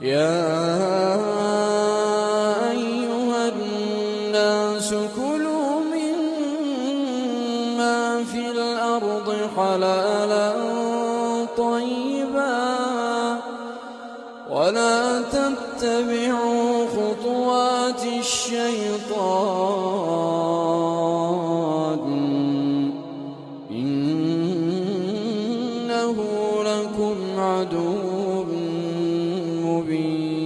يا أيها الناس كلوا مما في الأرض حلالا طيبا ولا تتبعوا خطوات الشيطان إنه لكم عدو مبين.